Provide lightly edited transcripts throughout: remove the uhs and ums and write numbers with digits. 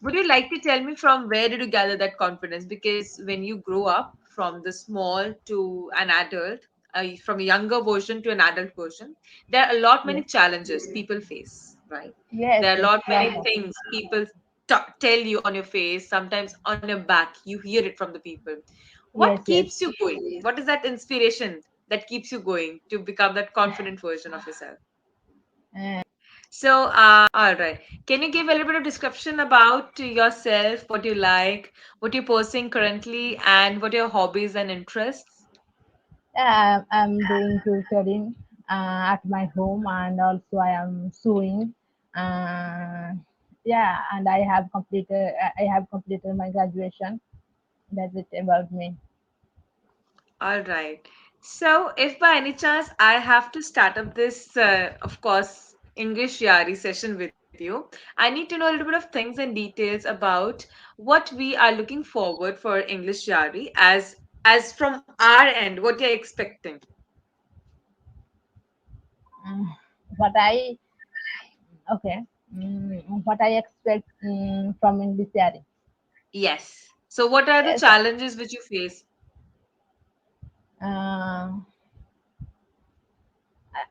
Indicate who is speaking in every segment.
Speaker 1: Would you like to tell me from where did you gather that confidence? Because when you grow up from the small to an adult, from a younger version to an adult version, there are a lot many
Speaker 2: Yes,
Speaker 1: challenges people face, right?
Speaker 2: yes,
Speaker 1: There are a
Speaker 2: yes,
Speaker 1: lot
Speaker 2: lot
Speaker 1: many
Speaker 2: of.
Speaker 1: things people tell you on your face, sometimes on your back. You hear it from the people. What
Speaker 2: Yes, yes.
Speaker 1: keeps you going? What is that inspiration that keeps you going to become that confident version of yourself?
Speaker 2: Uh,
Speaker 1: So, all right. Can you give a little bit of description about yourself, what you like, what you're pursuing currently, and what your hobbies and interests?
Speaker 2: yeah, I'm doing tutoring at my home, and also I am sewing. Uh, yeah, and I have completed my graduation. That's it about me.
Speaker 1: All right. So, if by any chance I have to start up this, of course, English Yari session with you, I need to know a little bit of things and details about what we are looking forward for English Yari as from our end, what you're expecting.
Speaker 2: Uh, what I okay, what I expect from English theory.
Speaker 1: Yes. So, what are the
Speaker 2: Yes,
Speaker 1: challenges which you face?
Speaker 2: uh,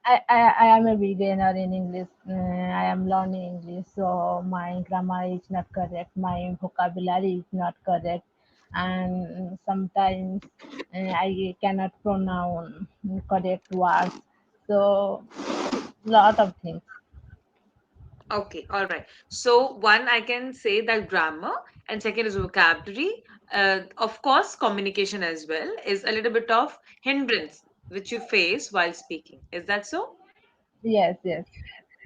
Speaker 2: I am a beginner in English. I am learning English, so my grammar is not correct, my vocabulary is not correct, and sometimes I cannot pronounce correct words. So, lot of things.
Speaker 1: Okay, all right. So one, I can say that grammar, and second is vocabulary. Of course, communication as well is a little bit of hindrance which you face while speaking. Is that so?
Speaker 2: Yes, yes.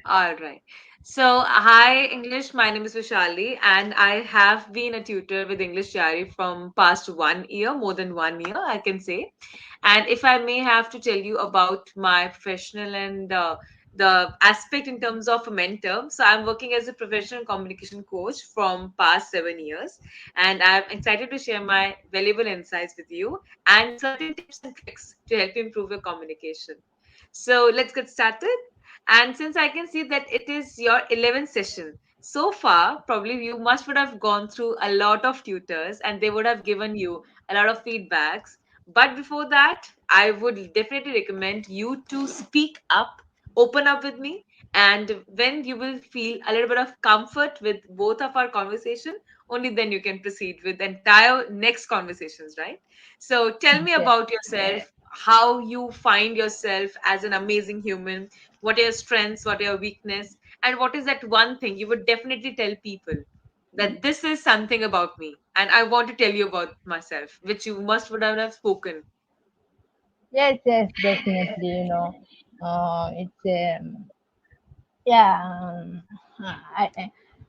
Speaker 1: All right. So, hi English. My name is Vishali, and I have been a tutor with English Diary from past 1 year, more than 1 year, I can say. And if I may have to tell you about my professional and the aspect in terms of a mentor, so I'm working as a professional communication coach from past 7 years, and I'm excited to share my valuable insights with you and certain tips and tricks to help you improve your communication. So let's get started. And since I can see that it is your 11th session, so far, probably you must would have gone through a lot of tutors and they would have given you a lot of feedbacks. But before that, I would definitely recommend you to speak up, open up with me. And when you will feel a little bit of comfort with both of our conversation, only then you can proceed with the entire next conversations, right? So tell me
Speaker 2: Yes.
Speaker 1: about yourself, how you find yourself as an amazing human, what are your strengths, what are your weakness, and what is that one thing you would definitely tell people that this is something about me and I want to tell you about myself, which you must would have spoken.
Speaker 2: Yes, yes, definitely. It's yeah.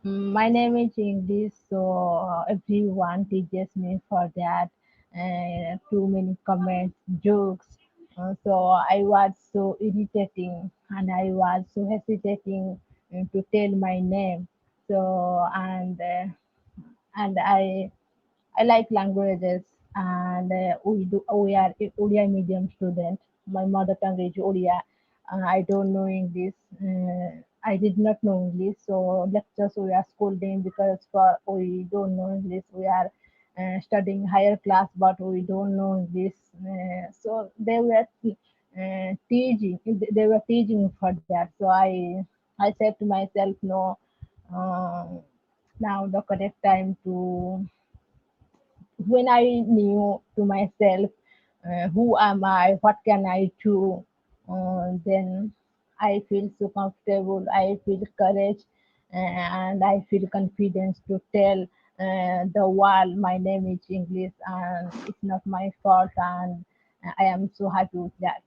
Speaker 2: My name is English, so everyone teaches me for that. Too many comments, jokes. So I was so irritating, and I was so hesitating to tell my name. So and I like languages, and we are Odia medium student. My mother tongue is Odia. I don't know English. I did not know English, so lectures we are scolding because for we don't know English. We are studying higher class, but we don't know English. So they were teaching. They were teaching for that. So I said to myself, no. Uh, Now the correct time to when I knew to myself, who am I, what can I do, then I feel so comfortable, I feel courage, and I feel confidence to tell the world my name is English and it's not my fault, and I am so happy with that.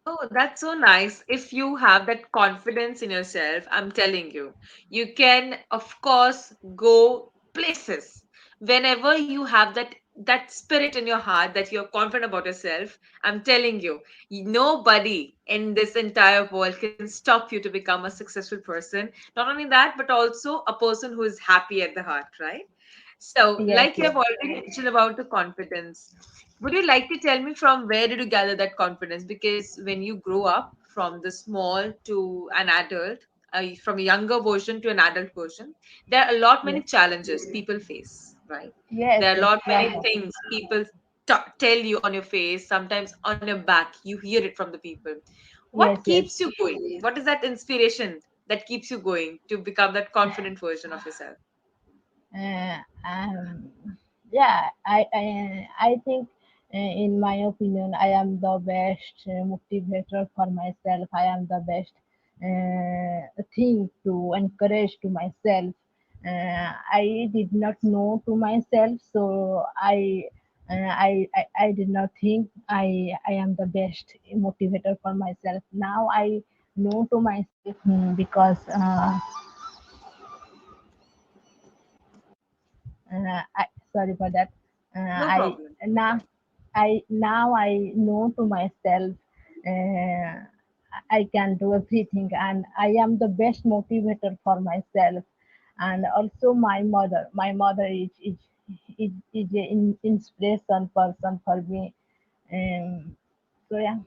Speaker 1: Oh, that's so nice. If you have that confidence in yourself, I'm telling you, you can, of course, go places. Whenever you have that spirit in your heart that you're confident about yourself, I'm telling you, nobody in this entire world can stop you to become a successful person. Not only that, but also a person who is happy at the heart, right? So,
Speaker 2: Yes,
Speaker 1: like you
Speaker 2: yes.
Speaker 1: have already mentioned about the confidence, would you like to tell me from where did you gather that confidence? Because when you grow up from the small to an adult, from a younger version to an adult version, there are a lot many
Speaker 2: Yes.
Speaker 1: challenges people face, right?
Speaker 2: Yes.
Speaker 1: There are a
Speaker 2: Yes.
Speaker 1: lot
Speaker 2: Lot
Speaker 1: many
Speaker 2: of.
Speaker 1: things people tell you on your face, sometimes on your back. You hear it from the people. What
Speaker 2: Yes. Yes.
Speaker 1: keeps you going? What is that inspiration that keeps you going to become that confident version of yourself?
Speaker 2: Uh, um, yeah, I think, in my opinion, I am the best motivator for myself. I am the best thing to encourage to myself. I did not know to myself, so I did not think I am the best motivator for myself. Now I know to myself, because sorry for that.
Speaker 1: No
Speaker 2: I
Speaker 1: problem.
Speaker 2: now I know to myself, uh, I can do everything, and I am the best motivator for myself. And also my mother. My mother is an inspiration person for me. So yeah.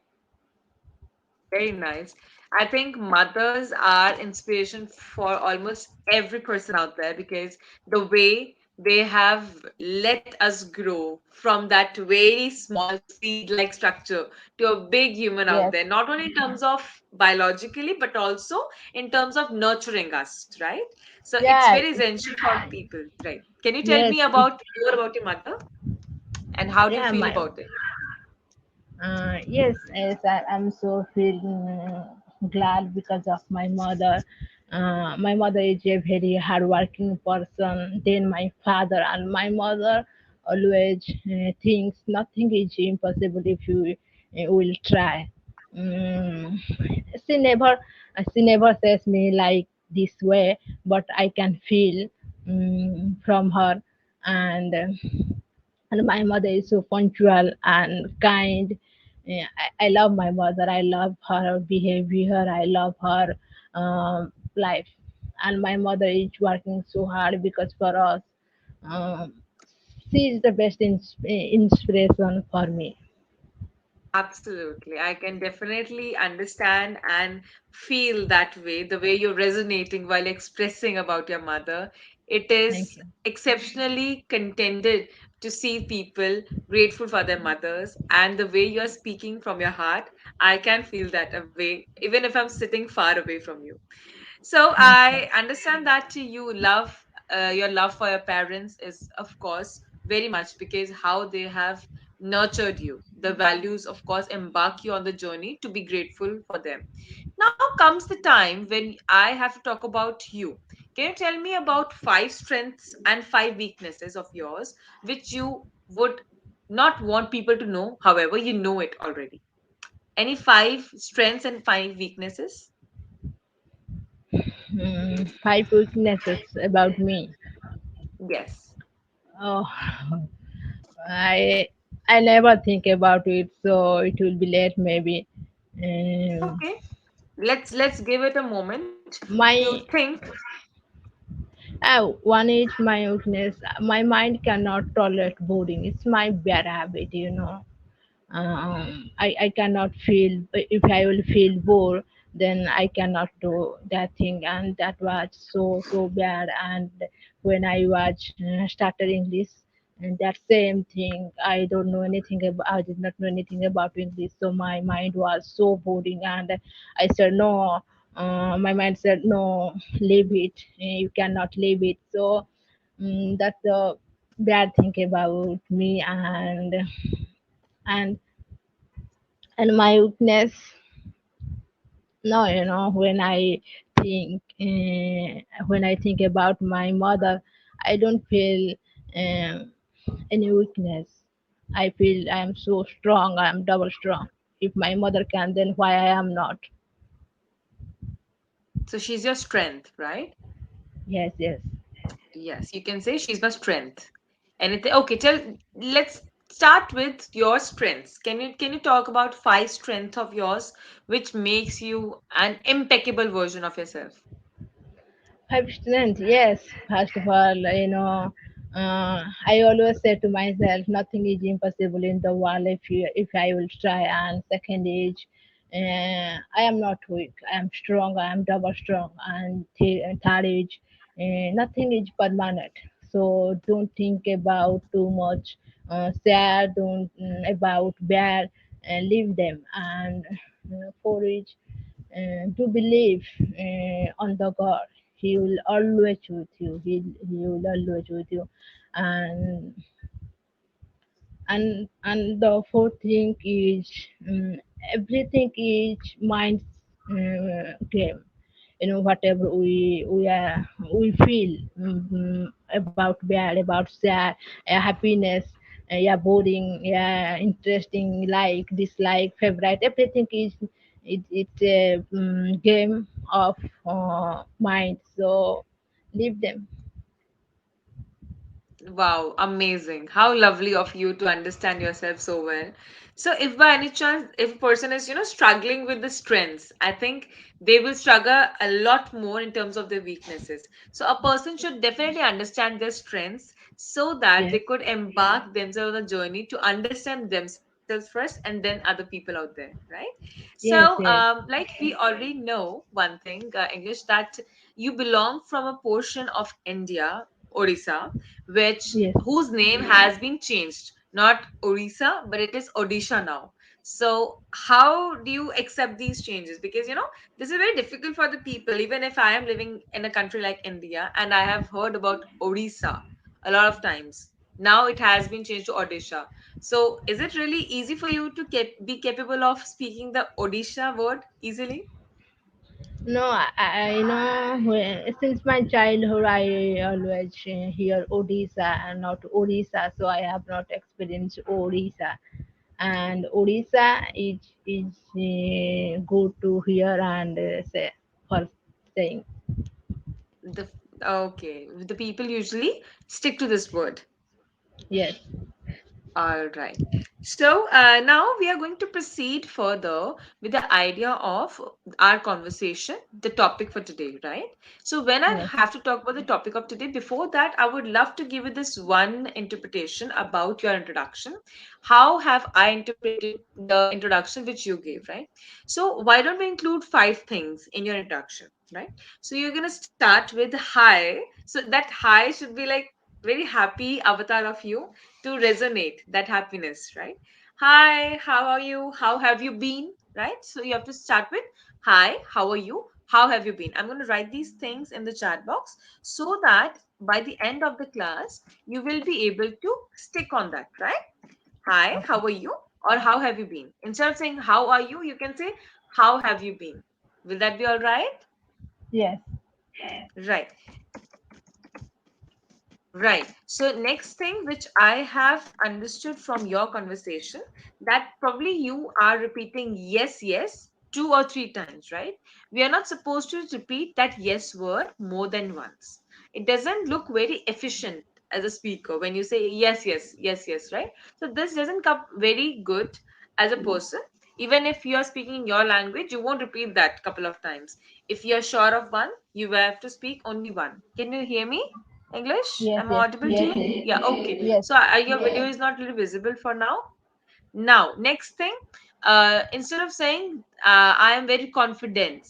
Speaker 1: Very nice. I think mothers are inspiration for almost every person out there because the way they have let us grow from that very small seed like structure to a big human out
Speaker 2: Yes.
Speaker 1: there, not only in terms of biologically, but also in terms of nurturing us, right? So it's
Speaker 2: Yeah.
Speaker 1: very essential for people, right? Can you tell
Speaker 2: Yes.
Speaker 1: me
Speaker 2: It.
Speaker 1: about more about your mother and how do you
Speaker 2: Yeah.
Speaker 1: feel
Speaker 2: My.
Speaker 1: about it?
Speaker 2: Yes, yes, I'm so feeling glad because of my mother. My mother is a very hardworking person than my father, and my mother always thinks nothing is impossible if you will try. Mm, she never, she never says me like this way, but I can feel, from her, and. And my mother is so punctual and kind. I love my mother. I love her behavior. I love her life. And my mother is working so hard because for us, um, she is the best inspiration for me.
Speaker 1: Absolutely. I can definitely understand and feel that way, the way you're resonating while expressing about your mother. It
Speaker 2: Thank
Speaker 1: is
Speaker 2: you.
Speaker 1: exceptionally contented to see people grateful for their mothers, and the way you're speaking from your heart, I can feel that away, even if I'm sitting far away from you. So
Speaker 2: Thank you.
Speaker 1: I understand that you love your love for your parents is, of course, very much because how they have nurtured you. The values, of course, embark you on the journey to be grateful for them. Now comes the time when I have to talk about you. Can you tell me about five strengths and five weaknesses of yours, which you would not want people to know, however, you know it already? Any five strengths and five weaknesses?
Speaker 2: Five weaknesses about me.
Speaker 1: Yes.
Speaker 2: Oh, I I never think about it, so it will be late maybe. Um,
Speaker 1: Okay. Let's give it a moment to
Speaker 2: my
Speaker 1: think.
Speaker 2: One is my weakness. My mind cannot tolerate boring. It's my bad habit, you know. I cannot feel, if I will feel bored, then I cannot do that thing, and that was so bad. And when I was started English, and that same thing, I don't know anything about, I did not know anything about English, so my mind was so boring, and I said no. My mind said no, leave it. You cannot leave it. So, that's the bad thing about me. And my weakness, no, you know, think when I think about my mother, I don't feel um, any weakness. I feel I am so strong. I am double strong. If my mother can, then why I am not?
Speaker 1: So she's your strength, right?
Speaker 2: Yes, yes.
Speaker 1: Yes, you can say she's my strength. Anything? Okay, let's start with your strengths. Can you talk about five strengths of yours which makes you an impeccable version of yourself?
Speaker 2: 5%, yes. First of all, I always say to myself, nothing is impossible in the world if I will try. And second is, I am not weak. I am strong. I am double strong. And third is nothing is permanent. So don't think about too much. Sad. Don't about bad. Leave them. And four is to believe on the God. He will always with you. He will always with you. And and the fourth thing is everything is mind game. Whatever we feel about bad, about sad, happiness, yeah, boring, yeah, interesting, like, dislike, favorite, everything is it's a game of mind. So leave them.
Speaker 1: Wow, amazing. How lovely of you to understand yourself so well. So if by any chance, if a person is, struggling with the strengths, I think they will struggle a lot more in terms of their weaknesses. So a person should definitely understand their strengths so that they
Speaker 2: Yes,
Speaker 1: could embark themselves on a journey to understand themselves first and then other people out there, right? So,
Speaker 2: yes, yes,
Speaker 1: like we already know one thing, English, that you belong from a portion of India, Odisha, which
Speaker 2: yes.
Speaker 1: whose name has been changed, not Orissa, but it is Odisha now. So how do you accept these changes? Because this is very difficult for the people. Even if I am living in a country like India and I have heard about Odisha a lot of times, now it has been changed to Odisha. So is it really easy for you to be capable of speaking the Odisha word easily?
Speaker 2: No, I know since my childhood I always hear Odisha and not Orissa, so I have not experienced Orissa. And Orissa is good to hear and say for saying.
Speaker 1: The Okay, the people usually stick to this word.
Speaker 2: Yes,
Speaker 1: All right. So now we are going to proceed further with the idea of our conversation, the topic for today, right? So when I
Speaker 2: yes,
Speaker 1: have to talk about the topic of today, before that, I would love to give you this one interpretation about your introduction. How have I interpreted the introduction which you gave, right? So why don't we include five things in your introduction, right? So you're going to start with hi. So that hi should be like very happy avatar of you to resonate that happiness, right? Hi, how are you? How have you been? Right? So you have to start with hi, how are you? How have you been? I'm going to write these things in the chat box so that by the end of the class, you will be able to stick on that, right? Hi, how
Speaker 2: okay,
Speaker 1: are you? Or how have you been? Instead of saying how are you can say how have you been? Will that be all right?
Speaker 2: yes,
Speaker 1: Right. Right. So next thing which I have understood from your conversation, that probably you are repeating yes, yes two or three times, right? We are not supposed to repeat that yes word more than once. It doesn't look very efficient as a speaker when you say yes, yes, yes, yes, right? So this doesn't come very good as a person. Even if you are speaking in your language, you won't repeat that couple of times. If you are sure of one, you have to speak only one. Can you hear me? English?
Speaker 2: yes,
Speaker 1: Am I
Speaker 2: yes,
Speaker 1: audible to
Speaker 2: yes,
Speaker 1: you?
Speaker 2: yes,
Speaker 1: Yeah, okay.
Speaker 2: yes.
Speaker 1: So your video is not really visible for now. Now, next thing, instead of saying I am very confident,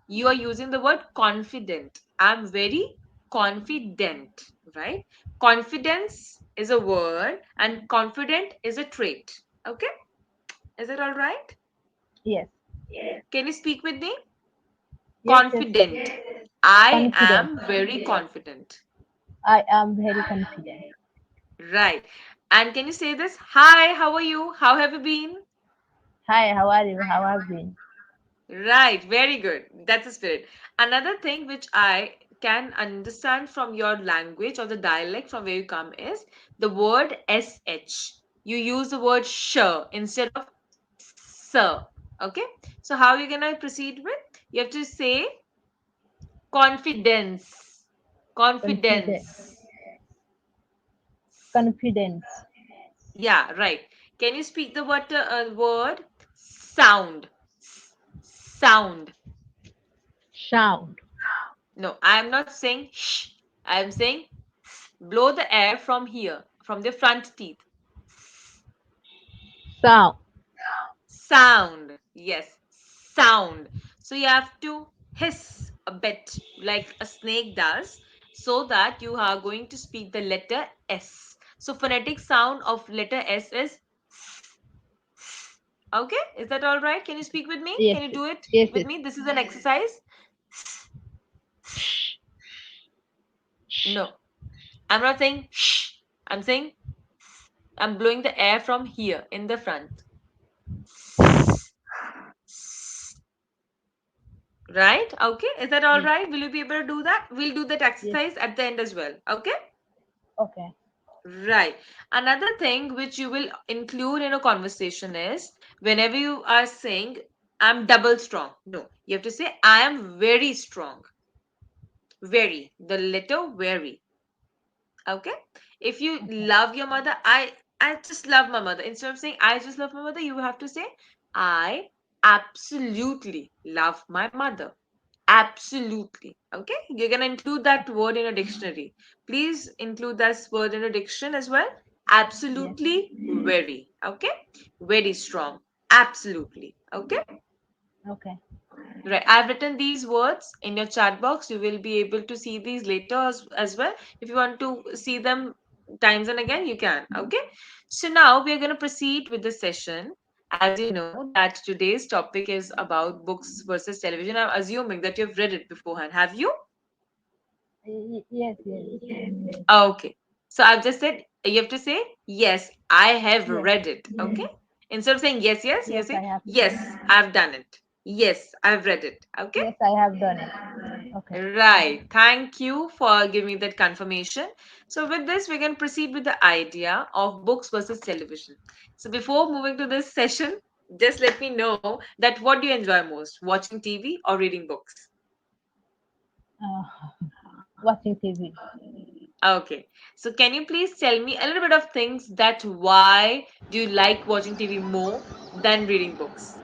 Speaker 1: you are using the word confident. I'm very confident, right? Confidence is a word and confident is a trait. Okay? Is it all right?
Speaker 2: Yes,
Speaker 1: Can you speak with me?
Speaker 2: yes, yes.
Speaker 1: Confident. I
Speaker 2: Confident.
Speaker 1: am very confident.
Speaker 2: I am very confident.
Speaker 1: Right. And can you say this? Hi, how are you? How have you been?
Speaker 2: Hi, how are you? How have you been?
Speaker 1: Right, very good. That's the spirit. Another thing which I can understand from your language or the dialect from where you come is the word sh. You use the word sh instead of sir. Okay. So how you gonna proceed with? You have to say confidence.
Speaker 2: Confident.
Speaker 1: Confidence.
Speaker 2: Confidence.
Speaker 1: Yeah, right. Can you speak the word sound? Sound.
Speaker 2: Sound.
Speaker 1: No, I am not saying shh. I am saying blow the air from here, from the front teeth.
Speaker 2: Sound.
Speaker 1: Sound. Yes. sound. So you have to hiss a bit like a snake does, so that you are going to speak the letter S. So phonetic sound of letter S is okay. Is that all right? Can you speak with me?
Speaker 2: Yes,
Speaker 1: Can you
Speaker 2: yes,
Speaker 1: do it
Speaker 2: yes,
Speaker 1: with
Speaker 2: yes.
Speaker 1: me? This is an exercise. No, I'm not saying shh. I'm saying I'm blowing the air from here in the front. Right? Okay. Is that all
Speaker 2: Yes.
Speaker 1: right? Will you be able to do that? We'll do that
Speaker 2: Yes.
Speaker 1: exercise at the end as well. Okay?
Speaker 2: Okay.
Speaker 1: Right. Another thing which you will include in a conversation is whenever you are saying, I'm double strong. No, you have to say, I am very strong. Very. The letter very. Okay? If you
Speaker 2: Okay.
Speaker 1: love your mother, I just love my mother. Instead of saying I just love my mother, you have to say I absolutely love my mother. Absolutely. Okay? You're going to include that word in a dictionary. Please include that word in a diction as well.
Speaker 2: Yes.
Speaker 1: Absolutely very. Okay? Very strong. Absolutely. Okay?
Speaker 2: Okay.
Speaker 1: Right. I've written these words in your chat box. You will be able to see these later as well. If you want to see them times and again, you can. Okay. So now we are going to proceed with the session. As you know, that today's topic is about books versus television. I'm assuming that you've read it beforehand. Have you?
Speaker 2: Yes, yes,
Speaker 1: Okay. So I've just said, you have to say, yes, I have
Speaker 2: yes,
Speaker 1: read it. Okay. Instead of saying yes, yes, you
Speaker 2: yes. I
Speaker 1: say,
Speaker 2: have.
Speaker 1: yes, I've done it. Yes, I've read it. Okay.
Speaker 2: Yes, I have done it. Okay.
Speaker 1: Right. Thank you for giving me that confirmation. So, with this, we can proceed with the idea of books versus television. So, before moving to this session, just let me know that what do you enjoy most, watching TV or reading books?
Speaker 2: Uh, Watching TV.
Speaker 1: Okay. So, can you please tell me a little bit of things that why do you like watching TV more than reading books?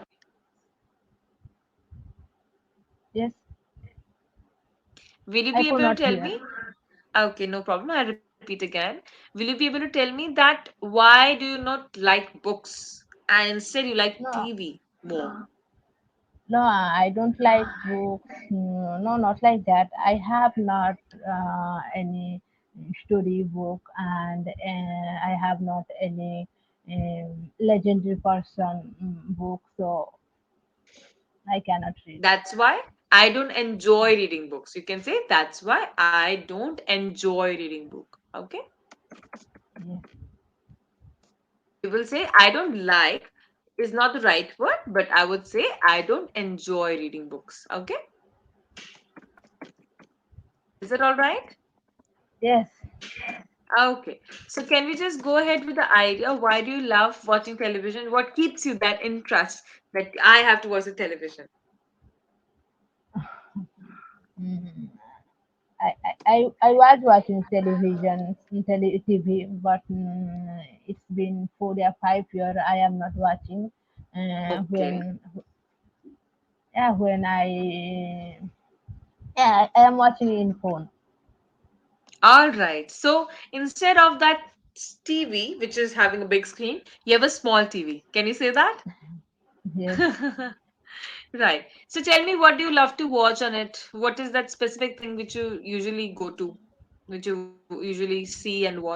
Speaker 2: Yes,
Speaker 1: Will you
Speaker 2: I
Speaker 1: be
Speaker 2: could
Speaker 1: able to
Speaker 2: not
Speaker 1: tell
Speaker 2: hear.
Speaker 1: me? Okay, no problem. I'll repeat again. Will you be able to tell me that why do you not like books and instead you like
Speaker 2: No,
Speaker 1: TV more?
Speaker 2: no, I don't like books. No, not like that. I have not any story book, and I have not any legendary person book, so I cannot read.
Speaker 1: That's why I don't enjoy reading books. You can say that's why I don't enjoy reading book. Okay?
Speaker 2: Yes,
Speaker 1: You will say I don't like is not the right word, but I would say I don't enjoy reading books. Okay? Is that all right?
Speaker 2: yes.
Speaker 1: Okay. So can we just go ahead with the idea? Why do you love watching television? What keeps you that interest that I have to watch the television?
Speaker 2: Mm. I was watching television, TV, but it's been 4 or 5 years. I am not watching.
Speaker 1: Okay.
Speaker 2: When yeah, when I am watching in phone.
Speaker 1: All right. So instead of that TV, which is having a big screen, you have a small TV. Can you say that?
Speaker 2: Yes.
Speaker 1: Right. So tell me, what do you love to watch on it? What is that specific thing which you usually go to, which you usually see and watch?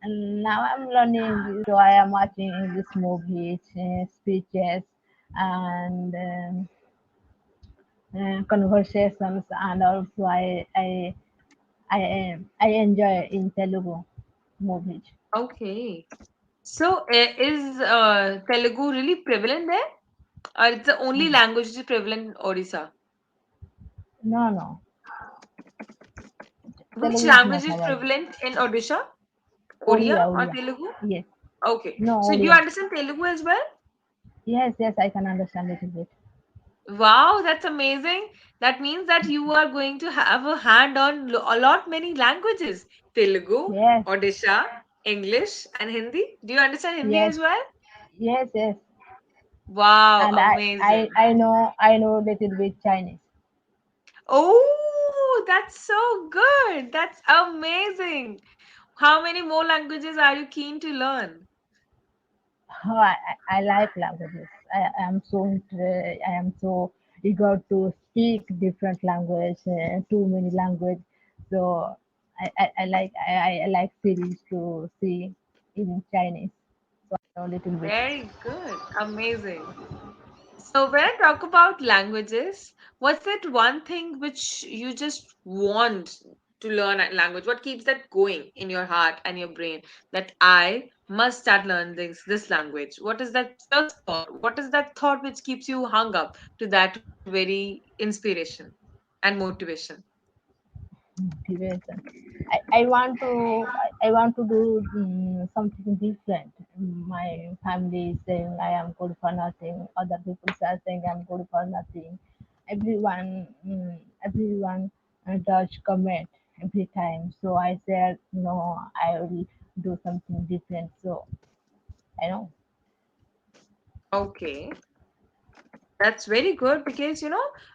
Speaker 2: And now I'm learning English, so I am watching English movies, speeches, and conversations, and also I enjoy in Telugu movies.
Speaker 1: Okay. So is Telugu really prevalent there? Or it's the only
Speaker 2: Mm.
Speaker 1: language which is prevalent in Odisha?
Speaker 2: No, no,
Speaker 1: Which
Speaker 2: Telugu is
Speaker 1: language
Speaker 2: not
Speaker 1: is
Speaker 2: our
Speaker 1: prevalent in Odisha? Odia
Speaker 2: Oriya,
Speaker 1: or
Speaker 2: Oriya.
Speaker 1: Telugu?
Speaker 2: Yes,
Speaker 1: Okay.
Speaker 2: no,
Speaker 1: So do you
Speaker 2: Oriya.
Speaker 1: understand Telugu as well?
Speaker 2: Yes, yes, I can understand a little bit.
Speaker 1: Wow, that's amazing. That means that you are going to have a hand on a lot many languages. Telugu,
Speaker 2: Yes,
Speaker 1: Odisha, English, and Hindi. Do you understand Hindi
Speaker 2: yes,
Speaker 1: as well?
Speaker 2: yes, yes.
Speaker 1: Wow,
Speaker 2: And
Speaker 1: amazing.
Speaker 2: I know little bit Chinese.
Speaker 1: Oh, that's so good. That's amazing. How many more languages are you keen to learn?
Speaker 2: Oh, I like languages. I am so eager to speak different language, too many language. So I like series to see in Chinese. So I know a little bit.
Speaker 1: Very good. Amazing. So when I talk about languages, what's that one thing which you just want to learn a language? What keeps that going in your heart and your brain that I must start learning this language? What is that first thought? What is that thought which keeps you hung up to that very inspiration and motivation?
Speaker 2: Motivation. I want to do something different. My family is saying I am good for nothing. Other people are saying I'm good for nothing. Everyone does comment every time. So I said no, I will do something different. So I know.
Speaker 1: Okay. That's very good because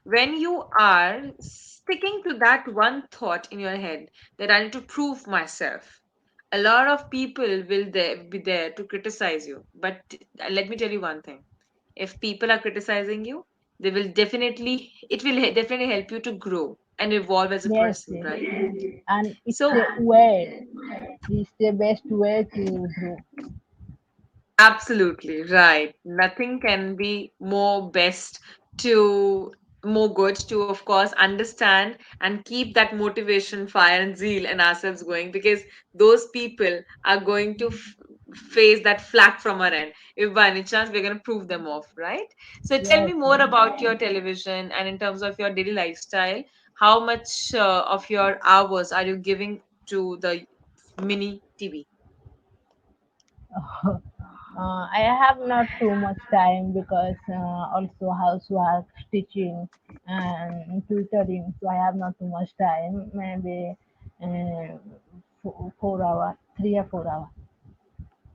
Speaker 1: when you are sticking to that one thought in your head that I need to prove myself, a lot of people will be there to criticize you. But let me tell you one thing: if people are criticizing you, it will definitely help you to grow and evolve as a
Speaker 2: Yes,
Speaker 1: person,
Speaker 2: yes.
Speaker 1: right?
Speaker 2: And it's
Speaker 1: So
Speaker 2: the way. It's the best way to grow.
Speaker 1: absolutely right. Nothing can be more best to more good to, of course, understand and keep that motivation, fire, and zeal in ourselves going because those people are going to face that flack from our end. If by any chance we're going to prove them off, right? So tell
Speaker 2: Yes,
Speaker 1: me more
Speaker 2: yes.
Speaker 1: about your television and in terms of your daily lifestyle, how much of your hours are you giving to the mini TV?
Speaker 2: I have not too much time because also housework, stitching, and tutoring. So I have not too much time. Maybe 4 hours, 3 or 4 hours.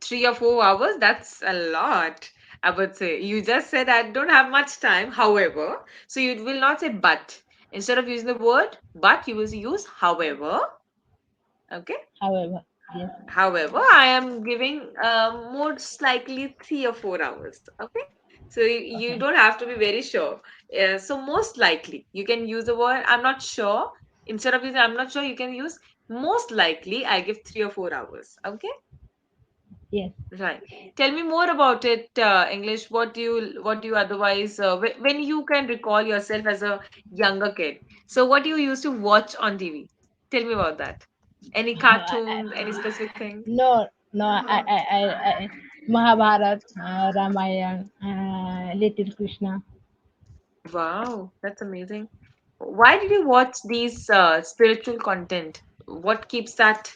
Speaker 1: 3 or 4 hours, that's a lot, I would say. You just said I don't have much time, however. So you will not say but. Instead of using the word but, you will use however. Okay.
Speaker 2: However, yes,
Speaker 1: However, I am giving most likely 3 or 4 hours. Okay. So you
Speaker 2: okay,
Speaker 1: don't have to be very sure. So most likely, you can use the word I'm not sure. Instead of using I'm not sure, you can use most likely I give 3 or 4 hours. Okay.
Speaker 2: yes.
Speaker 1: Right. Tell me more about it, English. What do you otherwise when you can recall yourself as a younger kid? So what do you used to watch on TV? Tell me about that. Any cartoon, any specific thing?
Speaker 2: No, no. Mahabharat, Ramayana, Little Krishna.
Speaker 1: Wow, that's amazing. Why did you watch these spiritual content? What keeps that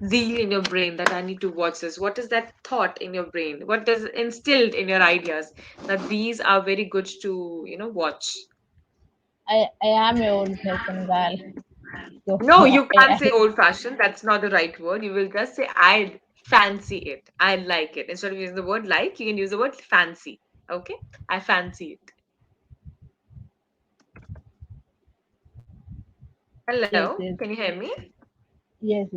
Speaker 1: zeal in your brain that I need to watch this? What is that thought in your brain? What does instilled in your ideas that these are very good to watch?
Speaker 2: I am a old fashioned girl, so
Speaker 1: No, you can't
Speaker 2: I
Speaker 1: say old fashioned. That's not the right word. You will just say, I fancy it. I like it. Instead of using the word like, you can use the word fancy. Okay? I fancy it.
Speaker 2: yes,
Speaker 1: Hello?
Speaker 2: yes,
Speaker 1: Can you hear me?
Speaker 2: yes.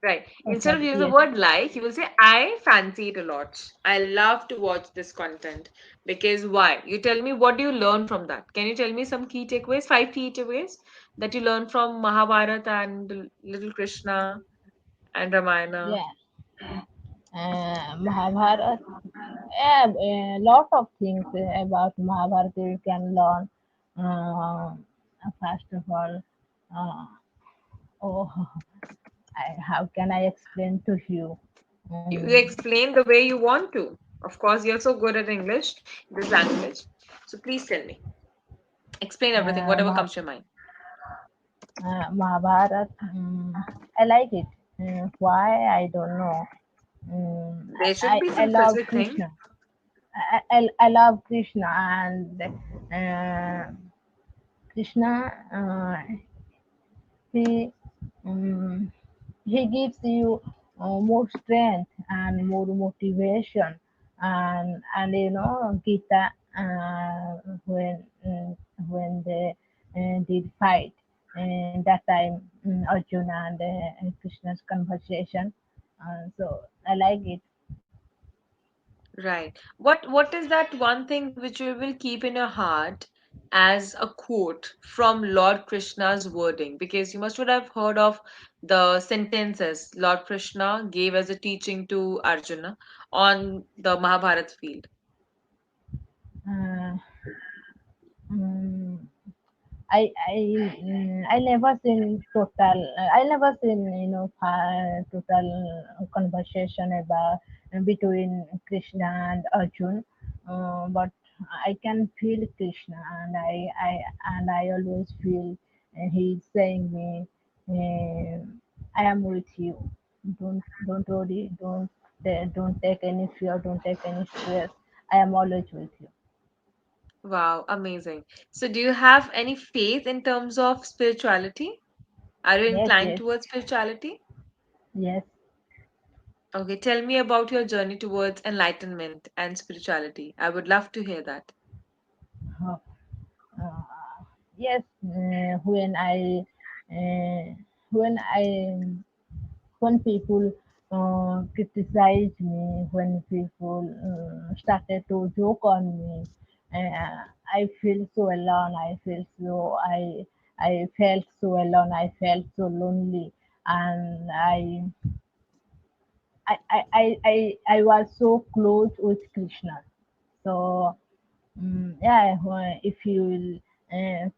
Speaker 1: Right. Instead
Speaker 2: Okay,
Speaker 1: of using the
Speaker 2: yes.
Speaker 1: word like, you will say, I fancy it a lot. I love to watch this content. Because why? You tell me, what do you learn from that? Can you tell me some key takeaways, 5 key takeaways that you learn from Mahabharata and Little Krishna and Ramayana?
Speaker 2: Yeah, Mahabharata. Yeah, a lot of things about Mahabharata you can learn. Uh, First of all, uh, oh, how can I explain to you?
Speaker 1: You explain the way you want to. Of course, you're so good at English, this language. So please tell me. Explain everything,
Speaker 2: Uh,
Speaker 1: whatever
Speaker 2: Maha,
Speaker 1: comes to your mind.
Speaker 2: Mahabharata. I like it. Why I don't know.
Speaker 1: There should be
Speaker 2: I
Speaker 1: some
Speaker 2: love
Speaker 1: specific thing.
Speaker 2: Krishna. I love Krishna and Krishna. He um, he gives you more strength and more motivation and Gita when they did fight and that time Arjuna and Krishna's conversation so I like it.
Speaker 1: Right. What is that one thing which you will keep in your heart as a quote from Lord Krishna's wording? Because you must would have heard of the sentences Lord Krishna gave as a teaching to Arjuna on the Mahabharat field.
Speaker 2: Uh, mm, I never seen total. I never seen total conversation about between Krishna and Arjun, but I can feel Krishna, and I always feel he's saying me, I am with you. Don't worry. Don't take any fear. Don't take any stress. I am always with you.
Speaker 1: Wow, amazing. So do you have any faith in terms of spirituality? Are you
Speaker 2: Yes,
Speaker 1: inclined
Speaker 2: yes,
Speaker 1: towards spirituality?
Speaker 2: yes.
Speaker 1: Okay, tell me about your journey towards enlightenment and spirituality. I would love to hear that.
Speaker 2: Uh, uh, yes, uh, when I when people criticize me, when people started to joke on me, I feel so alone. I felt so alone. I felt so lonely, and I was so close with Krishna. So yeah, if you will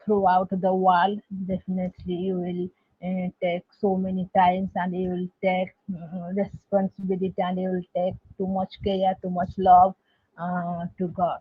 Speaker 2: throughout the world, definitely you will take so many times, and you will take responsibility, and you will take too much care, too much love to God.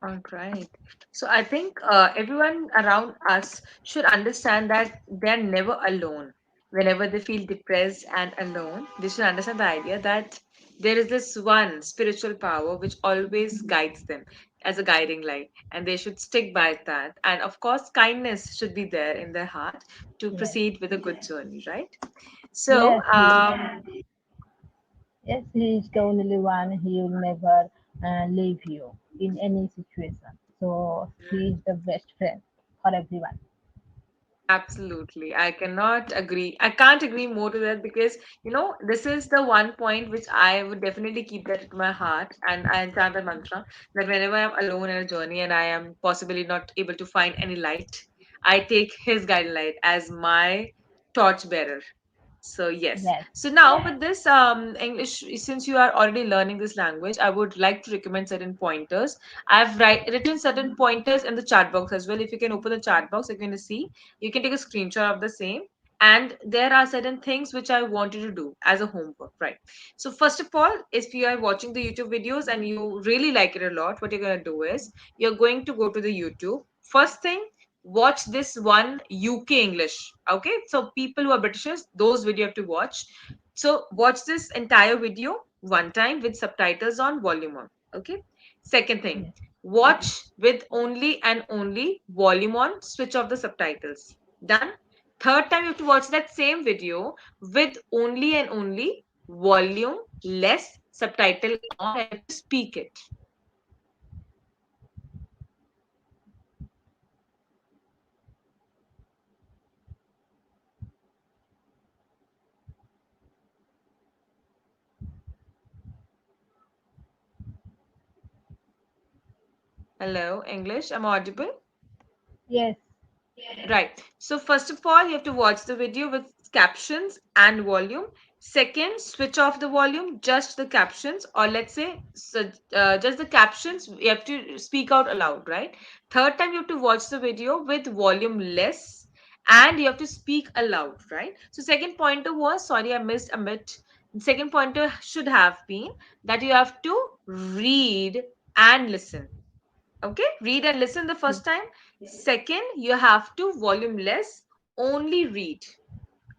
Speaker 1: All right. So I think everyone around us should understand that they're never alone. Whenever they feel depressed and alone, they should understand the idea that there is this one spiritual power which always guides them as a guiding light, and they should stick by that. And of course, kindness should be there in their heart to
Speaker 2: Yes,
Speaker 1: proceed with a good journey, right? So,
Speaker 2: yes, yes, He is the only one. He will never leave you in any situation. So He is the best friend for everyone.
Speaker 1: absolutely. I cannot agree. I can't agree more to that because, this is the one point which I would definitely keep that in my heart. And I chant that mantra that whenever I'm alone in a journey and I am possibly not able to find any light, I take his guiding light as my torch bearer. So yes.
Speaker 2: Yes,
Speaker 1: So now with this English, since you are already learning this language, I would like to recommend certain pointers. Written certain pointers in the chat box as well. If you can open the chat box, you're going to see. You can take a screenshot of the same. And there are certain things which I want you to do as a homework, right? So first of all, if you are watching the YouTube videos and you really like it a lot, what you're going to do is you're going to go to the YouTube. First thing, watch this one UK English. Okay, so people who are Britishers, those video you have to watch. So watch this entire video one time with subtitles on volume on. Okay. Second thing,
Speaker 2: yes,
Speaker 1: watch with only and only volume on, switch off the subtitles. Done. Third time you have to watch that same video with only and only volume less, subtitle on, and you have to speak it. Hello, English. I'm audible.
Speaker 2: yes.
Speaker 1: Right. So first of all, you have to watch the video with captions and volume. Second, switch off the volume, just the captions, or let's say just the captions. You have to speak out aloud, right? Third time, you have to watch the video with volume less, and you have to speak aloud, right? So second pointer was, sorry, I missed a bit. Second pointer should have been that you have to read and listen. Okay, read and listen the first time. Second, you have to volume less, only read.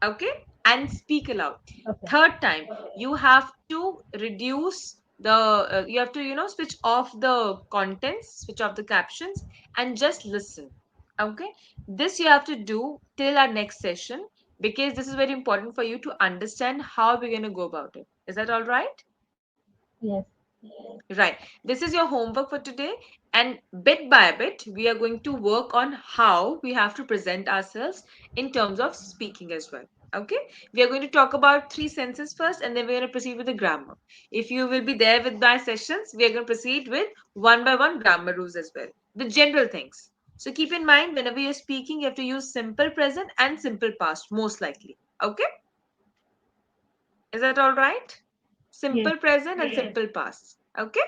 Speaker 1: Okay, and speak aloud.
Speaker 2: Okay,
Speaker 1: Third time, you have to reduce the you have to switch off the contents, switch off the captions, and just listen. Okay, this you have to do till our next session, because this is very important for you to understand how we're going to go about it. Is that all right?
Speaker 2: yes,
Speaker 1: Right. This is your homework for today. And bit by bit, we are going to work on how we have to present ourselves in terms of speaking as well. Okay, we are going to talk about three senses first, and then we're going to proceed with the grammar. If you will be there with my sessions, we are going to proceed with one by one grammar rules as well, the general things. So keep in mind, whenever you're speaking, you have to use simple present and simple past, most likely. Okay, is that all right?
Speaker 2: Yes.
Speaker 1: Simple present and simple past. Okay,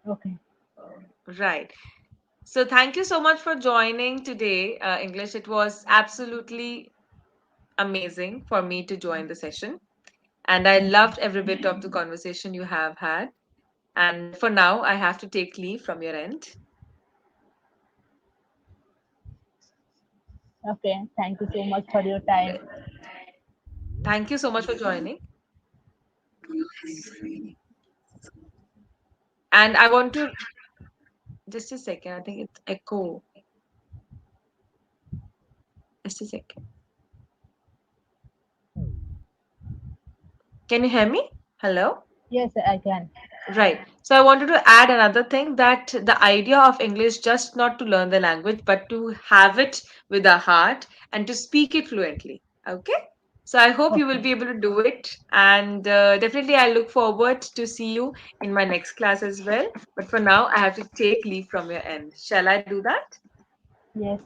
Speaker 2: Okay.
Speaker 1: right. So thank you so much for joining today, English. It was absolutely amazing for me to join the session. And I
Speaker 2: Okay.
Speaker 1: loved every bit of the conversation you have had. And for now, I have to take leave from your end.
Speaker 2: Okay. Thank you so much for your time.
Speaker 1: Thank you so much for joining. And I want to just a second. I think it's echo. Just a second. Can you hear me? Hello?
Speaker 2: Yes, I can.
Speaker 1: Right. So I wanted to add another thing that the idea of English just not to learn the language, but to have it with a heart and to speak it fluently. Okay. So I hope you will
Speaker 2: Okay.
Speaker 1: be able to do it, and definitely I look forward to see you in my next class as well. But for now, I have to take leave from your end. Shall I do that?
Speaker 2: Yes.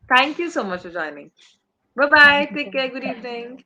Speaker 1: Thank you so much for joining. Bye
Speaker 2: Thank
Speaker 1: bye.
Speaker 2: you so
Speaker 1: Take care.
Speaker 2: much.
Speaker 1: Good evening.